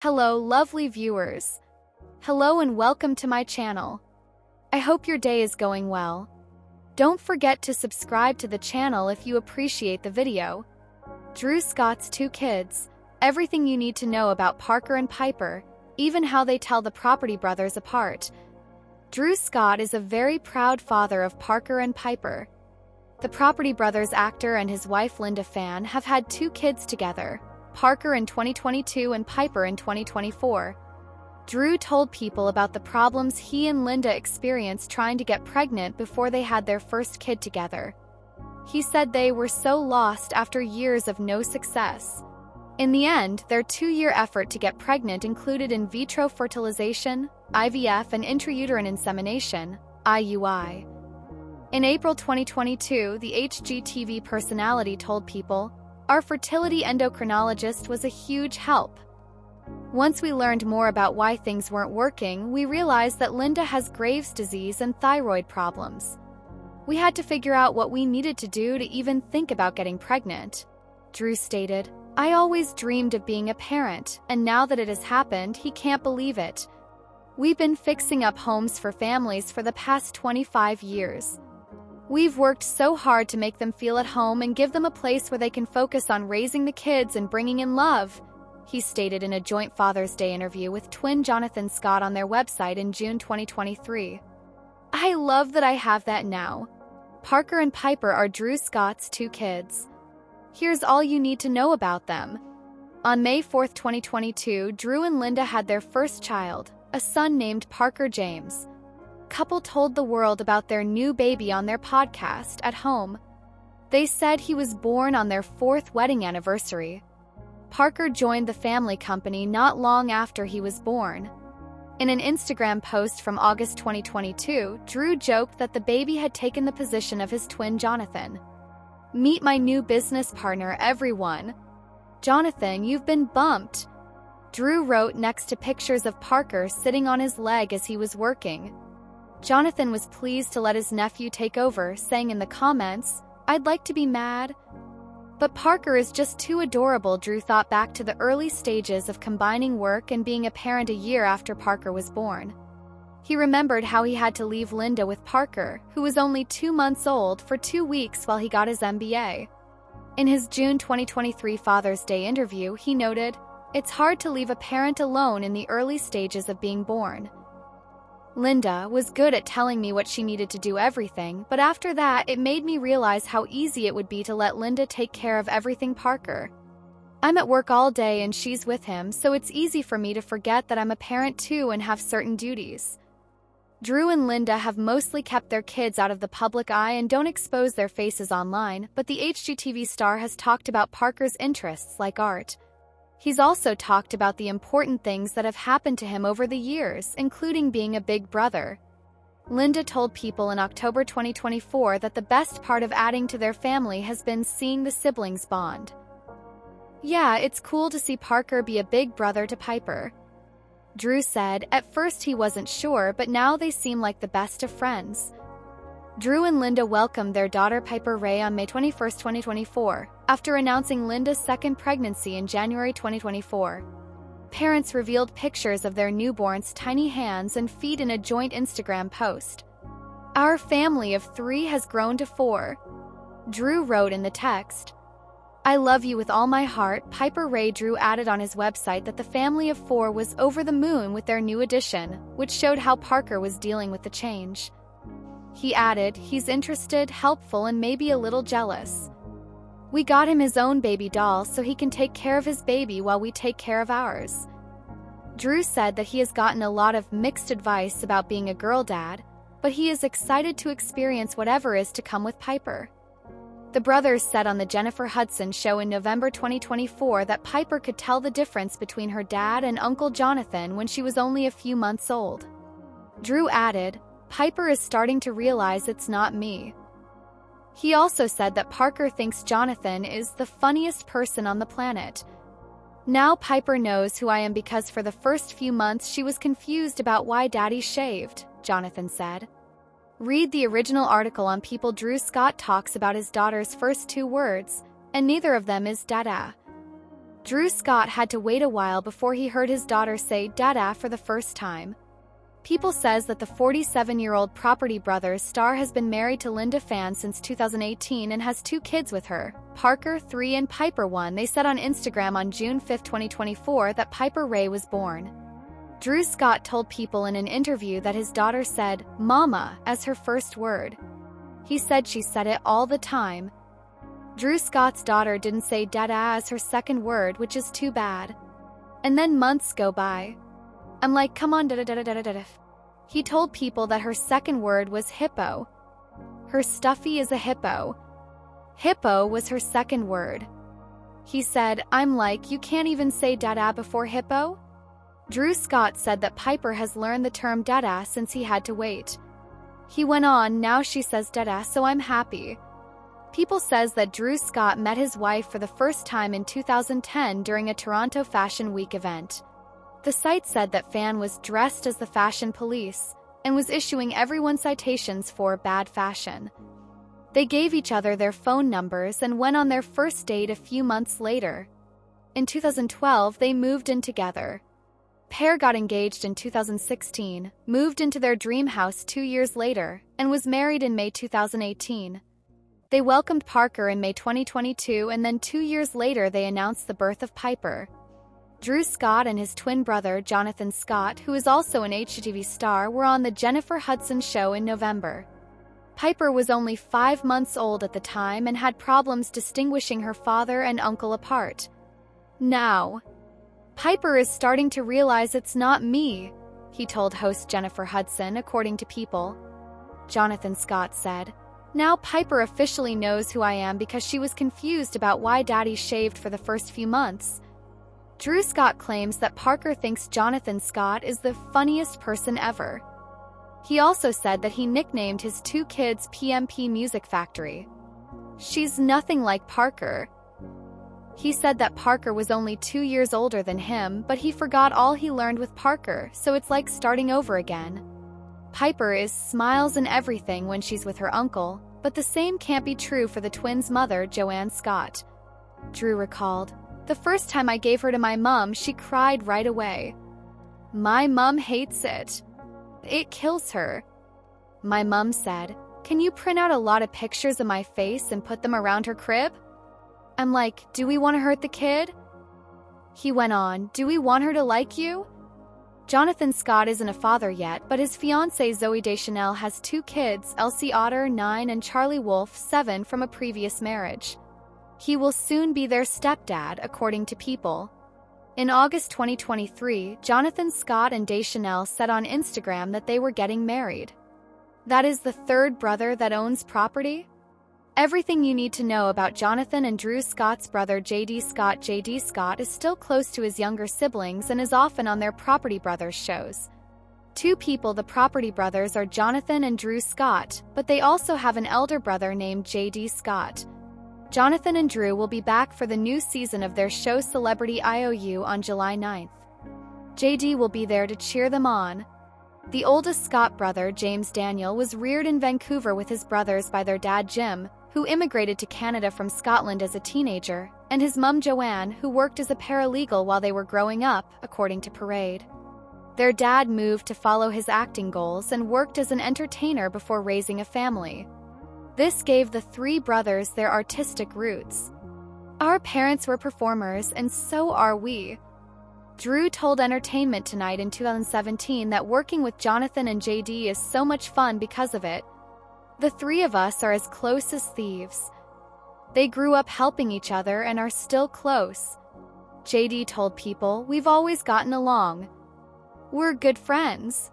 Hello, lovely viewers. Hello and welcome to my channel. I hope your day is going well. Don't forget to subscribe to the channel if you appreciate the video. Drew Scott's two kids, everything you need to know about Parker and Piper, even how they tell the Property Brothers apart. Drew Scott is a very proud father of Parker and Piper. The Property Brothers actor and his wife Linda Phan have had two kids together, Parker in 2022 and Piper in 2024. Drew told people about the problems he and Linda experienced trying to get pregnant before they had their first kid together. He said they were so lost after years of no success. In the end, their 2-year effort to get pregnant included in vitro fertilization, IVF, and intrauterine insemination, IUI. In April 2022, the HGTV personality told people, "Our fertility endocrinologist was a huge help. Once we learned more about why things weren't working, we realized that Linda has Graves' disease and thyroid problems. We had to figure out what we needed to do to even think about getting pregnant." Drew stated, "I always dreamed of being a parent, and now that it has happened, he can't believe it. We've been fixing up homes for families for the past 25 years. We've worked so hard to make them feel at home and give them a place where they can focus on raising the kids and bringing in love," he stated in a joint Father's Day interview with twin Jonathan Scott on their website in June 2023. "I love that I have that now." Parker and Piper are Drew Scott's two kids. Here's all you need to know about them. On May 4, 2022, Drew and Linda had their first child, a son named Parker James. Couple told the world about their new baby on their podcast, At Home. They said he was born on their 4th wedding anniversary. Parker joined the family company not long after he was born. In an Instagram post from August 2022, Drew joked that the baby had taken the position of his twin Jonathan. "Meet my new business partner, everyone. Jonathan, you've been bumped," Drew wrote next to pictures of Parker sitting on his leg as he was working. Jonathan was pleased to let his nephew take over, saying in the comments, "I'd like to be mad. But Parker is just too adorable." Drew thought back to the early stages of combining work and being a parent a year after Parker was born. He remembered how he had to leave Linda with Parker, who was only 2 months old, for 2 weeks while he got his MBA. In his June 2023 Father's Day interview, he noted, "It's hard to leave a parent alone in the early stages of being born. Linda was good at telling me what she needed to do everything, but after that it made me realize how easy it would be to let Linda take care of everything Parker. I'm at work all day and she's with him, so it's easy for me to forget that I'm a parent too and have certain duties." Drew and Linda have mostly kept their kids out of the public eye and don't expose their faces online, but the HGTV star has talked about Parker's interests like art. He's also talked about the important things that have happened to him over the years, including being a big brother. Linda told People in October 2024 that the best part of adding to their family has been seeing the siblings bond. "Yeah, it's cool to see Parker be a big brother to Piper." Drew said, "At first he wasn't sure, but now they seem like the best of friends." Drew and Linda welcomed their daughter Piper Ray on May 21, 2024, after announcing Linda's second pregnancy in January 2024. Parents revealed pictures of their newborn's tiny hands and feet in a joint Instagram post. "Our family of 3 has grown to 4. Drew wrote in the text. "I love you with all my heart." Piper Ray. Drew added on his website that the family of 4 was over the moon with their new addition, which showed how Parker was dealing with the change. He added, "He's interested, helpful, and maybe a little jealous. We got him his own baby doll so he can take care of his baby while we take care of ours." Drew said that he has gotten a lot of mixed advice about being a girl dad, but he is excited to experience whatever is to come with Piper. The brothers said on the Jennifer Hudson show in November 2024 that Piper could tell the difference between her dad and Uncle Jonathan when she was only a few months old. Drew added, "Piper is starting to realize it's not me." He also said that Parker thinks Jonathan is the funniest person on the planet. "Now Piper knows who I am because for the first few months she was confused about why Daddy shaved," Jonathan said. Read the original article on People. Drew Scott talks about his daughter's first 2 words, and neither of them is dada. Drew Scott had to wait a while before he heard his daughter say "Dada" for the first time. People says that the 47-year-old Property Brothers star has been married to Linda Phan since 2018 and has 2 kids with her, Parker, 3, and Piper, 1. They said on Instagram on June 5, 2024 that Piper Ray was born. Drew Scott told People in an interview that his daughter said "Mama" as her first word. He said she said it all the time. Drew Scott's daughter didn't say "Dada" as her second word, which is too bad. And then months go by. I'm like, come on, da-da-da-da-da-da. He told People that her second word was hippo. Her stuffy is a hippo. Hippo was her second word. He said, I'm like, you can't even say dada before hippo? Drew Scott said that Piper has learned the term dada since he had to wait. He went on, now she says dada, so I'm happy. People says that Drew Scott met his wife for the first time in 2010 during a Toronto Fashion Week event. The site said that Phan was dressed as the fashion police and was issuing everyone citations for bad fashion. They gave each other their phone numbers and went on their first date a few months later. In 2012, they moved in together. Pair got engaged in 2016, moved into their dream house 2 years later, and was married in May 2018. They welcomed Parker in May 2022, and then 2 years later they announced the birth of Piper. Drew Scott and his twin brother, Jonathan Scott, who is also an HGTV star, were on the Jennifer Hudson show in November. Piper was only 5 months old at the time and had problems distinguishing her father and uncle apart. Now, Piper is starting to realize it's not me, he told host Jennifer Hudson, according to People. Jonathan Scott said, now Piper officially knows who I am because she was confused about why Daddy shaved for the first few months. Drew Scott claims that Parker thinks Jonathan Scott is the funniest person ever. He also said that he nicknamed his 2 kids PMP Music Factory. She's nothing like Parker. He said that Parker was only 2 years older than him, but he forgot all he learned with Parker, so it's like starting over again. Piper is smiles and everything when she's with her uncle, but the same can't be true for the twins' mother, Joanne Scott. Drew recalled, the first time I gave her to my mom, she cried right away. My mom hates it. It kills her. My mom said, can you print out a lot of pictures of my face and put them around her crib? I'm like, do we want to hurt the kid? He went on, do we want her to like you? Jonathan Scott isn't a father yet, but his fiancée Zoe Deschanel has 2 kids, Elsie Otter, 9, and Charlie Wolf, 7, from a previous marriage. He will soon be their stepdad, according to People. In August 2023, Jonathan Scott and Deschanel said on Instagram that they were getting married. That is the 3rd brother that owns property? Everything you need to know about Jonathan and Drew Scott's brother J.D. Scott. J.D. Scott is still close to his younger siblings and is often on their Property Brothers shows. 2 people, the Property Brothers, are Jonathan and Drew Scott, but they also have an elder brother named J.D. Scott. Jonathan and Drew will be back for the new season of their show Celebrity IOU on July 9th. JD will be there to cheer them on. The oldest Scott brother, James Daniel, was reared in Vancouver with his brothers by their dad Jim, who immigrated to Canada from Scotland as a teenager, and his mum Joanne, who worked as a paralegal while they were growing up, according to Parade. Their dad moved to follow his acting goals and worked as an entertainer before raising a family. This gave the 3 brothers their artistic roots. Our parents were performers, and so are we. Drew told Entertainment Tonight in 2017 that working with Jonathan and JD is so much fun because of it. The 3 of us are as close as thieves. They grew up helping each other and are still close. JD told People, we've always gotten along. We're good friends.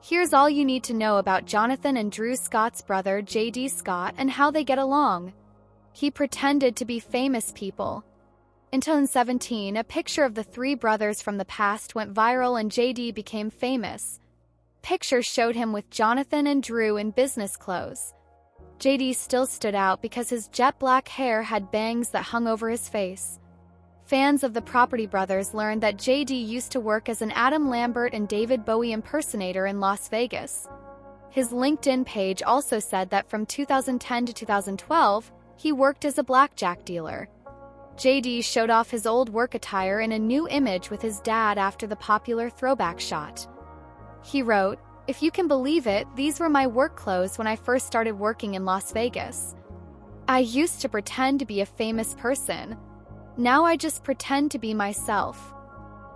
Here's all you need to know about Jonathan and Drew Scott's brother J.D. Scott and how they get along. He pretended to be famous people. In 2017, a picture of the 3 brothers from the past went viral and J.D. became famous. Pictures showed him with Jonathan and Drew in business clothes. J.D. still stood out because his jet black hair had bangs that hung over his face. Fans of the Property Brothers learned that J.D. used to work as an Adam Lambert and David Bowie impersonator in Las Vegas. His LinkedIn page also said that from 2010 to 2012, he worked as a blackjack dealer. JD showed off his old work attire in a new image with his dad after the popular throwback shot. He wrote, "If you can believe it, these were my work clothes when I first started working in Las Vegas. I used to pretend to be a famous person. Now I just pretend to be myself.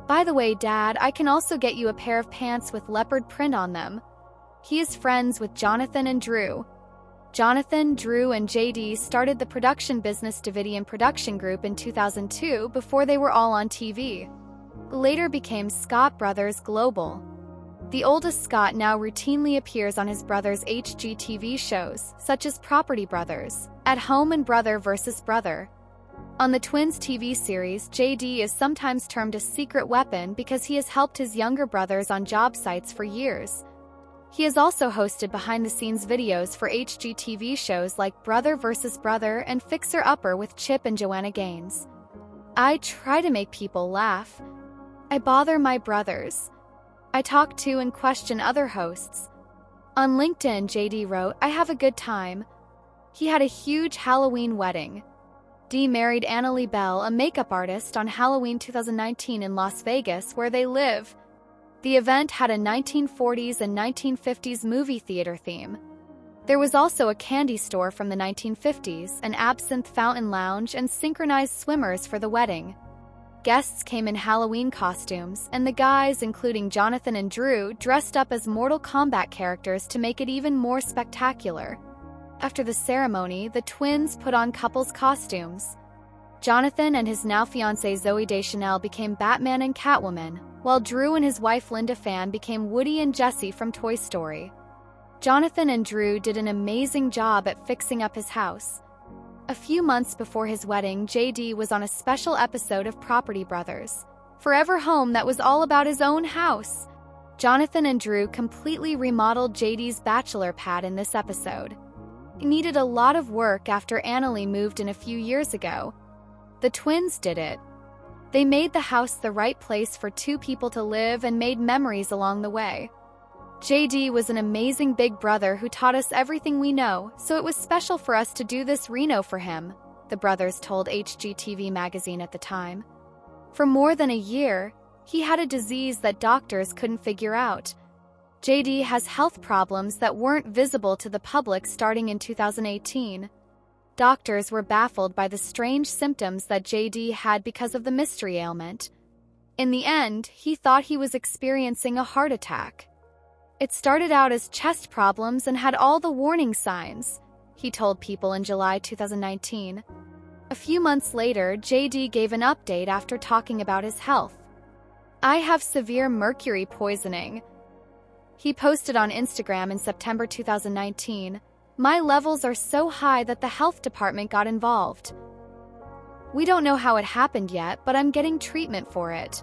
By the way, Dad, I can also get you a pair of pants with leopard print on them." He is friends with Jonathan and Drew. Jonathan, Drew, and JD started the production business Davidian Production Group in 2002 before they were all on TV. Later became Scott Brothers Global. The oldest Scott now routinely appears on his brother's HGTV shows, such as Property Brothers, At Home, and Brother vs. Brother. On the twins' TV series, JD is sometimes termed a secret weapon because he has helped his younger brothers on job sites for years. He has also hosted behind-the-scenes videos for HGTV shows like Brother vs. Brother and Fixer Upper with Chip and Joanna Gaines. "I try to make people laugh. I bother my brothers. I talk to and question other hosts." On LinkedIn, JD wrote, "I have a good time." He had a huge Halloween wedding. D married Annalie Bell, a makeup artist, on Halloween 2019 in Las Vegas, where they live. The event had a 1940s and 1950s movie theater theme. There was also a candy store from the 1950s, an absinthe fountain lounge, and synchronized swimmers for the wedding. Guests came in Halloween costumes, and the guys, including Jonathan and Drew, dressed up as Mortal Kombat characters to make it even more spectacular. After the ceremony, the twins put on couples' costumes. Jonathan and his now-fiancée Zooey Deschanel became Batman and Catwoman, while Drew and his wife Linda Phan became Woody and Jesse from Toy Story. Jonathan and Drew did an amazing job at fixing up his house. A few months before his wedding, JD was on a special episode of Property Brothers, Forever Home, that was all about his own house. Jonathan and Drew completely remodeled JD's bachelor pad in this episode. It needed a lot of work after Annalie moved in a few years ago. The twins did it. They made the house the right place for two people to live and made memories along the way. JD was an amazing big brother who taught us everything we know, so it was special for us to do this reno for him, the brothers told HGTV magazine at the time. For more than a year, he had a disease that doctors couldn't figure out. JD has health problems that weren't visible to the public starting in 2018. Doctors were baffled by the strange symptoms that JD had because of the mystery ailment. In the end, he thought he was experiencing a heart attack. "It started out as chest problems and had all the warning signs," he told People in July 2019. A few months later, JD gave an update after talking about his health. "I have severe mercury poisoning." He posted on Instagram in September 2019, "My levels are so high that the health department got involved. We don't know how it happened yet, but I'm getting treatment for it."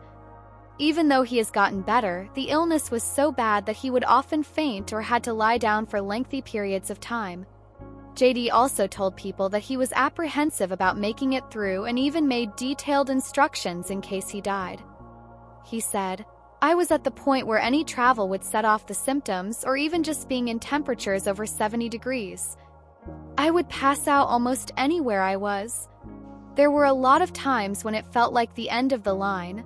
Even though he has gotten better, the illness was so bad that he would often faint or had to lie down for lengthy periods of time. JD also told People that he was apprehensive about making it through and even made detailed instructions in case he died. He said, "I was at the point where any travel would set off the symptoms, or even just being in temperatures over 70 degrees. I would pass out almost anywhere I was. There were a lot of times when it felt like the end of the line."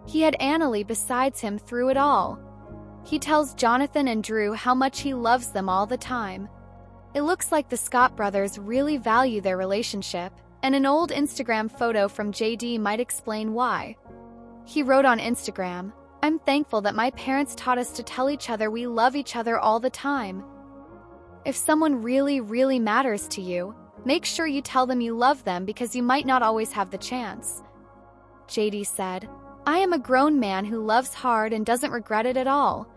He had Annalie besides him through it all. He tells Jonathan and Drew how much he loves them all the time. It looks like the Scott brothers really value their relationship, and an old Instagram photo from JD might explain why. He wrote on Instagram, "I'm thankful that my parents taught us to tell each other we love each other all the time. If someone really, really matters to you, make sure you tell them you love them because you might not always have the chance." JD said, "I am a grown man who loves hard and doesn't regret it at all.